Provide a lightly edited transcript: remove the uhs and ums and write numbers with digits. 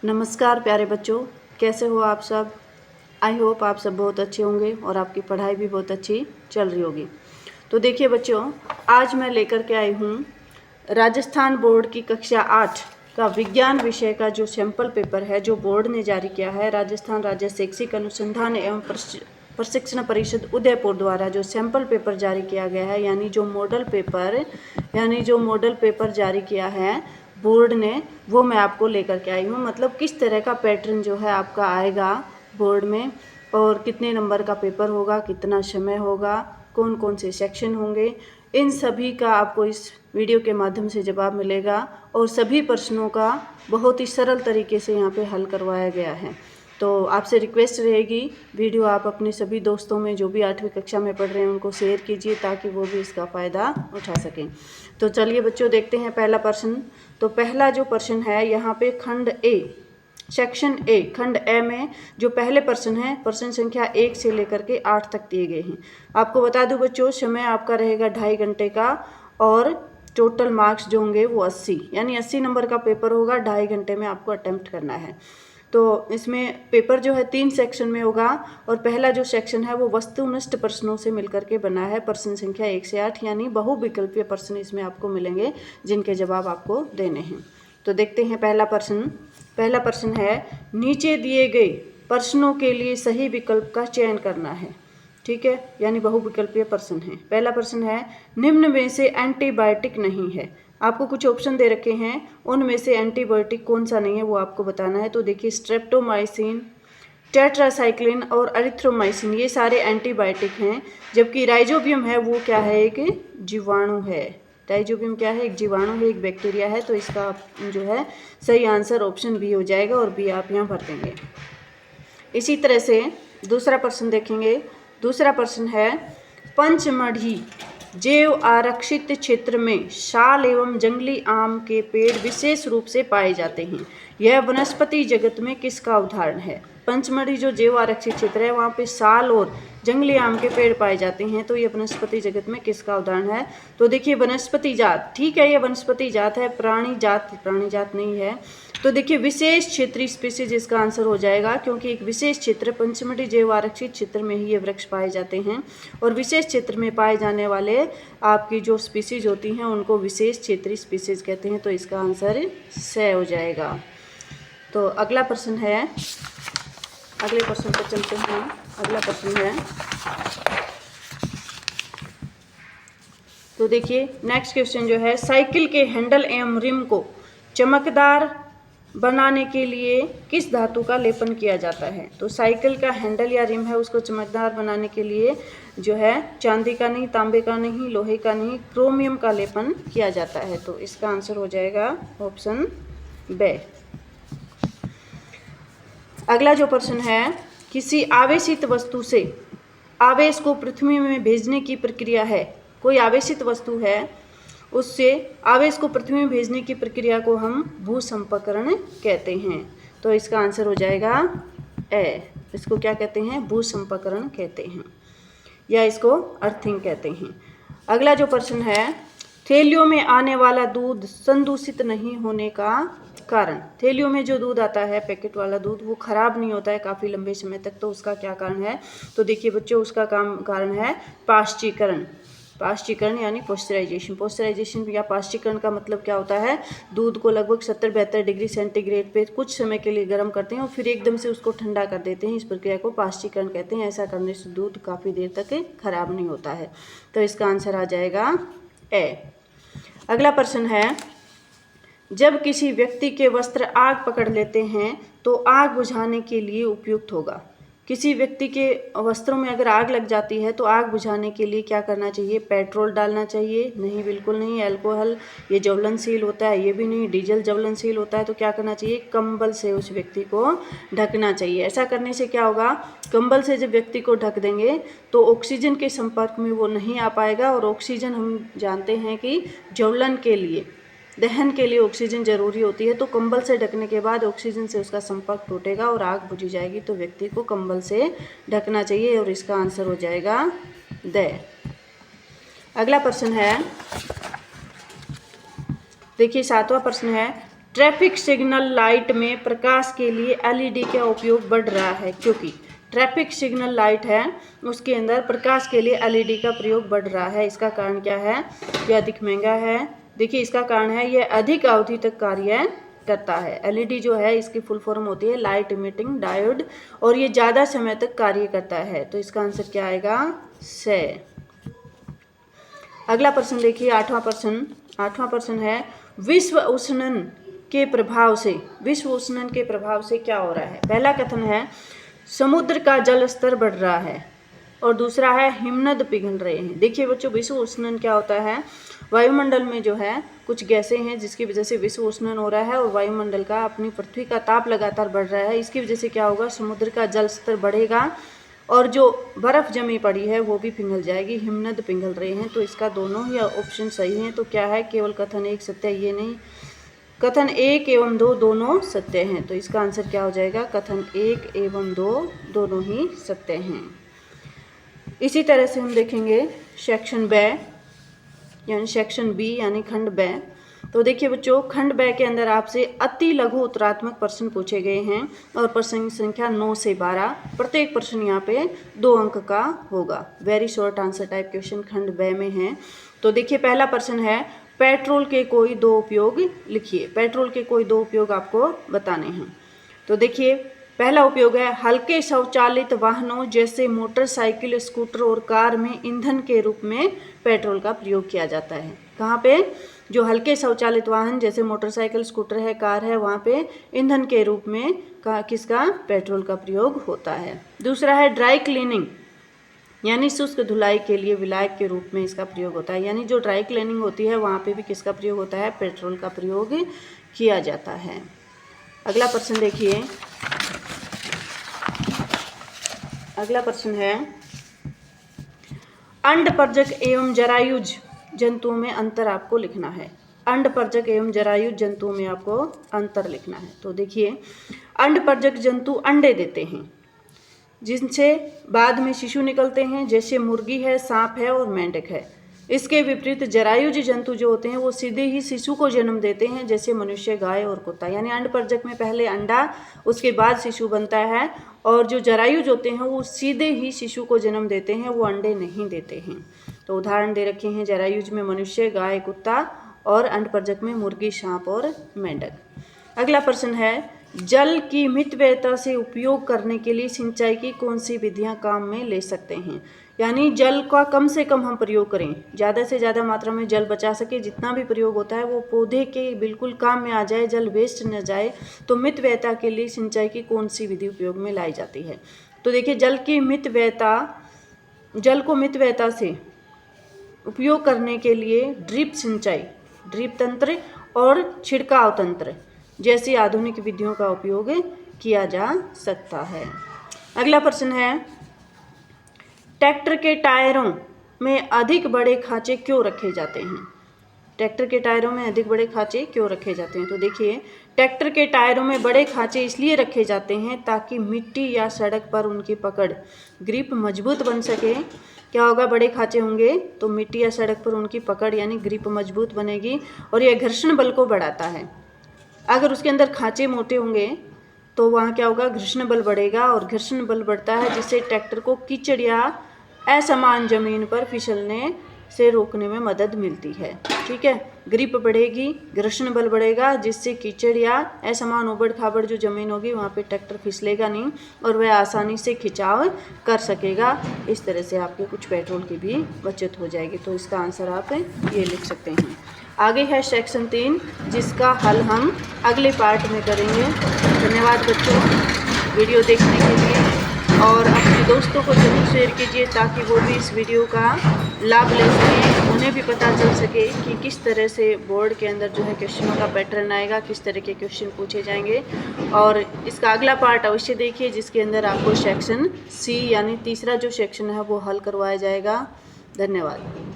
नमस्कार प्यारे बच्चों, कैसे हो आप सब। आई होप आप सब बहुत अच्छे होंगे और आपकी पढ़ाई भी बहुत अच्छी चल रही होगी। तो देखिए बच्चों, आज मैं लेकर के आई हूँ राजस्थान बोर्ड की कक्षा 8 का विज्ञान विषय का जो सैंपल पेपर है जो बोर्ड ने जारी किया है। राजस्थान राज्य शैक्षिक अनुसंधान एवं प्रशिक्षण परिषद उदयपुर द्वारा जो सैंपल पेपर जारी किया गया है, यानी जो मॉडल पेपर जारी किया है बोर्ड ने, वो मैं आपको लेकर के आई हूँ। मतलब किस तरह का पैटर्न जो है आपका आएगा बोर्ड में, और कितने नंबर का पेपर होगा, कितना समय होगा, कौन कौन से सेक्शन होंगे, इन सभी का आपको इस वीडियो के माध्यम से जवाब मिलेगा। और सभी प्रश्नों का बहुत ही सरल तरीके से यहाँ पे हल करवाया गया है। तो आपसे रिक्वेस्ट रहेगी, वीडियो आप अपने सभी दोस्तों में जो भी 8वीं कक्षा में पढ़ रहे हैं उनको शेयर कीजिए ताकि वो भी इसका फ़ायदा उठा सकें। तो चलिए बच्चों, देखते हैं पहला प्रश्न। तो पहला जो प्रश्न है यहाँ पे खंड ए, सेक्शन ए, खंड ए में जो पहले प्रश्न है, प्रश्न संख्या 1 से लेकर के 8 तक दिए गए हैं। आपको बता दूं बच्चों, समय आपका रहेगा 2.5 घंटे का और टोटल मार्क्स जो होंगे वो 80, यानी 80 नंबर का पेपर होगा। 2.5 घंटे में आपको अटेम्प्ट करना है। तो इसमें पेपर जो है 3 सेक्शन में होगा और पहला जो सेक्शन है वो वस्तुनिष्ठ प्रश्नों से मिलकर के बना है। प्रश्न संख्या 1 से 8, यानी बहुविकल्पीय प्रश्न इसमें आपको मिलेंगे जिनके जवाब आपको देने हैं। तो देखते हैं पहला प्रश्न। पहला प्रश्न है, नीचे दिए गए प्रश्नों के लिए सही विकल्प का चयन करना है। ठीक है, यानी बहुविकल्पीय प्रश्न है। पहला प्रश्न है, निम्न में से एंटीबायोटिक नहीं है। आपको कुछ ऑप्शन दे रखे हैं, उनमें से एंटीबायोटिक कौन सा नहीं है वो आपको बताना है। तो देखिए, स्ट्रेप्टोमाइसिन, टेट्रासाइक्लिन और एरिथ्रोमाइसिन ये सारे एंटीबायोटिक हैं, जबकि राइजोबियम है वो क्या है, एक जीवाणु है। राइजोबियम क्या है, एक जीवाणु है, एक बैक्टीरिया है। तो इसका जो है सही आंसर ऑप्शन बी हो जाएगा और बी आप यहाँ भर देंगे। इसी तरह से दूसरा प्रश्न देखेंगे। दूसरा प्रश्न है, पंचमढ़ी जैव आरक्षित क्षेत्र में साल एवं जंगली आम के पेड़ विशेष रूप से पाए जाते हैं। यह वनस्पति जगत में किसका उदाहरण है। पंचमढ़ी जो जैव आरक्षित क्षेत्र है वहाँ पे साल और जंगली आम के पेड़ पाए जाते हैं। तो ये वनस्पति जगत में किसका उदाहरण है। तो देखिए, वनस्पति जात, ठीक है, ये वनस्पति जात है, प्राणी जात नहीं है। तो देखिए, विशेष क्षेत्रीय स्पीसीज इसका आंसर हो जाएगा, क्योंकि एक विशेष क्षेत्र पंचमढ़ी जैव आरक्षित क्षेत्र में ही ये वृक्ष पाए जाते हैं। और विशेष क्षेत्र में पाए जाने वाले आपकी जो स्पीसीज होती हैं उनको विशेष क्षेत्रीय स्पीसीज कहते हैं। तो इसका आंसर स हो जाएगा। तो अगला प्रश्न है, अगले प्रश्न पर चलते हैं। अगला प्रश्न है, तो देखिए नेक्स्ट क्वेश्चन जो है, साइकिल के हैंडल एवं रिम को चमकदार बनाने के लिए किस धातु का लेपन किया जाता है। तो साइकिल का हैंडल या रिम है उसको चमकदार बनाने के लिए जो है चांदी का नहीं, तांबे का नहीं, लोहे का नहीं, क्रोमियम का लेपन किया जाता है। तो इसका आंसर हो जाएगा ऑप्शन बी। अगला जो प्रश्न है, किसी आवेशित वस्तु से आवेश को पृथ्वी में भेजने की प्रक्रिया है। कोई आवेशित वस्तु है, उससे आवेश को पृथ्वी में भेजने की प्रक्रिया को हम भूसंपर्कण कहते हैं। तो इसका आंसर हो जाएगा ए। इसको क्या कहते हैं, भूसंपर्कण कहते हैं, या इसको अर्थिंग कहते हैं। अगला जो प्रश्न है, थैलियों में आने वाला दूध संदूषित नहीं होने का कारण। थैलियों में जो दूध आता है, पैकेट वाला दूध, वो खराब नहीं होता है काफ़ी लंबे समय तक। तो उसका क्या कारण है। तो देखिए बच्चों, उसका कारण है पाश्चीकरण। पाश्चीकरण यानी पॉस्चराइजेशन। पॉस्चराइजेशन या पाश्चीकरण का मतलब क्या होता है, दूध को लगभग 70-72 डिग्री सेंटीग्रेड पे कुछ समय के लिए गर्म करते हैं और फिर एकदम से उसको ठंडा कर देते हैं। इस प्रक्रिया को पाश्चीकरण कहते हैं। ऐसा करने से दूध काफ़ी देर तक खराब नहीं होता है। तो इसका आंसर आ जाएगा ए। अगला प्रश्न है, जब किसी व्यक्ति के वस्त्र आग पकड़ लेते हैं तो आग बुझाने के लिए उपयुक्त होगा। किसी व्यक्ति के वस्त्रों में अगर आग लग जाती है तो आग बुझाने के लिए क्या करना चाहिए, पेट्रोल डालना चाहिए, नहीं, बिल्कुल नहीं। अल्कोहल ये ज्वलनशील होता है, ये भी नहीं। डीजल ज्वलनशील होता है। तो क्या करना चाहिए, कंबल से उस व्यक्ति को ढकना चाहिए। ऐसा करने से क्या होगा, कंबल से जब व्यक्ति को ढक देंगे तो ऑक्सीजन के संपर्क में वो नहीं आ पाएगा। और ऑक्सीजन हम जानते हैं कि ज्वलन के लिए, दहन के लिए ऑक्सीजन जरूरी होती है। तो कंबल से ढकने के बाद ऑक्सीजन से उसका संपर्क टूटेगा और आग बुझी जाएगी। तो व्यक्ति को कंबल से ढकना चाहिए और इसका आंसर हो जाएगा द। अगला प्रश्न है, देखिए 7वां प्रश्न है, ट्रैफिक सिग्नल लाइट में प्रकाश के लिए एलईडी का उपयोग बढ़ रहा है, क्योंकि ट्रैफिक सिग्नल लाइट है उसके अंदर प्रकाश के लिए एलईडी का प्रयोग बढ़ रहा है। इसका कारण क्या है? यह अधिक महंगा है। देखिए इसका कारण है यह अधिक अवधि तक कार्य करता है। एलईडी जो है इसकी फुल फॉर्म होती है लाइट इमिटिंग डायोड, और ये ज़्यादा समय तक कार्य करता है। तो इसका आंसर क्या आएगा? से। अगला प्रश्न देखिए, आठवां प्रश्न है विश्व उष्णन के प्रभाव से क्या हो रहा है? पहला कथन है समुद्र का जल स्तर बढ़ रहा है, और दूसरा है हिमनद पिघल रहे हैं। देखिए बच्चों, विश्व उष्णन क्या होता है? वायुमंडल में जो है कुछ गैसें हैं जिसकी वजह से विश्व उष्णन हो रहा है, और वायुमंडल का अपनी पृथ्वी का ताप लगातार बढ़ रहा है। इसकी वजह से क्या होगा? समुद्र का जल स्तर बढ़ेगा, और जो बर्फ जमी पड़ी है वो भी पिघल जाएगी। हिमनद पिघल रहे हैं। तो इसका दोनों ही ऑप्शन सही हैं। तो क्या है? केवल कथन 1 सत्य, ये नहीं, कथन 1 एवं 2 दोनों सत्य हैं। तो इसका आंसर क्या हो जाएगा? कथन 1 एवं 2 दोनों ही सत्य हैं। इसी तरह से हम देखेंगे सेक्शन बी यानी खंड ब। तो देखिए बच्चों, खंड ब के अंदर आपसे अति लघु उत्तरात्मक प्रश्न पूछे गए हैं, और प्रश्न संख्या 9 से 12। प्रत्येक प्रश्न यहाँ पे 2 अंक का होगा। Very short answer type question खंड ब में है। तो देखिए पहला प्रश्न है पेट्रोल के कोई 2 उपयोग लिखिए। पेट्रोल के कोई 2 उपयोग आपको बताने हैं। तो देखिए पहला उपयोग है हल्के स्वचालित वाहनों जैसे मोटरसाइकिल, स्कूटर और कार में ईंधन के रूप में पेट्रोल का प्रयोग किया जाता है। कहाँ पे? जो हल्के स्वचालित वाहन जैसे मोटरसाइकिल, स्कूटर है, कार है, वहाँ पे ईंधन के रूप में किसका? पेट्रोल का प्रयोग होता है। दूसरा है ड्राई क्लीनिंग यानी शुष्क धुलाई के लिए विलायक के रूप में इसका प्रयोग होता है। यानी जो ड्राई क्लीनिंग होती है वहाँ पे भी किसका प्रयोग होता है? पेट्रोल का प्रयोग किया जाता है। अगला प्रश्न देखिए, अगला प्रश्न है अंडपरजक एवं जरायुज जंतुओं में अंतर आपको लिखना है। अंडपरजक एवं जरायुज जंतुओं में आपको अंतर लिखना है। तो देखिए अंडपरजक जंतु अंडे देते हैं जिनसे बाद में शिशु निकलते हैं, जैसे मुर्गी है, सांप है और मेंढक है। इसके विपरीत जरायुज जंतु जो होते हैं वो सीधे ही शिशु को जन्म देते हैं, जैसे मनुष्य, गाय और कुत्ता। यानी अंडपरजक में पहले अंडा, उसके बाद शिशु बनता है, और जो जरायुज होते हैं वो सीधे ही शिशु को जन्म देते हैं, वो अंडे नहीं देते हैं। तो उदाहरण दे रखे हैं जरायुज में मनुष्य, गाय, कुत्ता, और अंडपरजक में मुर्गी, सांप और मेंढक। अगला प्रश्न है जल की मितव्ययता से उपयोग करने के लिए सिंचाई की कौन सी विधियां काम में ले सकते हैं? यानी जल का कम से कम हम प्रयोग करें, ज़्यादा से ज़्यादा मात्रा में जल बचा सके। जितना भी प्रयोग होता है वो पौधे के बिल्कुल काम में आ जाए, जल वेस्ट न जाए। तो मितव्ययता के लिए सिंचाई की कौन सी विधि उपयोग में लाई जाती है? तो देखिए जल को मितव्ययता से उपयोग करने के लिए ड्रिप सिंचाई, ड्रिप तंत्र और छिड़काव तंत्र जैसी आधुनिक विधियों का उपयोग किया जा सकता है। अगला प्रश्न है ट्रैक्टर के टायरों में अधिक बड़े खांचे क्यों रखे जाते हैं? ट्रैक्टर के टायरों में अधिक बड़े खांचे क्यों रखे जाते हैं? तो देखिए ट्रैक्टर के टायरों में बड़े खांचे इसलिए रखे जाते हैं ताकि मिट्टी या सड़क पर उनकी पकड़, ग्रिप मजबूत बन सके। क्या होगा? बड़े खांचे होंगे तो मिट्टी या सड़क पर उनकी पकड़ यानी ग्रिप मजबूत बनेगी, और यह घर्षण बल को बढ़ाता है। अगर उसके अंदर खांचे मोटे होंगे तो वहाँ क्या होगा? घर्षण बल बढ़ेगा, और घर्षण बल बढ़ता है जिससे ट्रैक्टर को कीचड़ या असमान जमीन पर फिसलने से रोकने में मदद मिलती है। ठीक है, ग्रिप बढ़ेगी, घर्षण बल बढ़ेगा, जिससे कीचड़ या असमान उबड़ खाबड़ जो जमीन होगी वहाँ पे ट्रैक्टर फिसलेगा नहीं, और वह आसानी से खिंचाव कर सकेगा। इस तरह से आपके कुछ पेट्रोल की भी बचत हो जाएगी। तो इसका आंसर आप ये लिख सकते हैं। आगे है सेक्शन 3 जिसका हल हम अगले पार्ट में करेंगे। धन्यवाद बच्चों वीडियो देखने के लिए, और अपने दोस्तों को जरूर शेयर कीजिए ताकि वो भी इस वीडियो का लाभ ले सकें, उन्हें भी पता चल सके कि किस तरह से बोर्ड के अंदर जो है क्वेश्चनों का पैटर्न आएगा, किस तरह के क्वेश्चन पूछे जाएंगे। और इसका अगला पार्ट अवश्य देखिए जिसके अंदर आपको सेक्शन सी यानी तीसरा जो सेक्शन है वो हल करवाया जाएगा। धन्यवाद।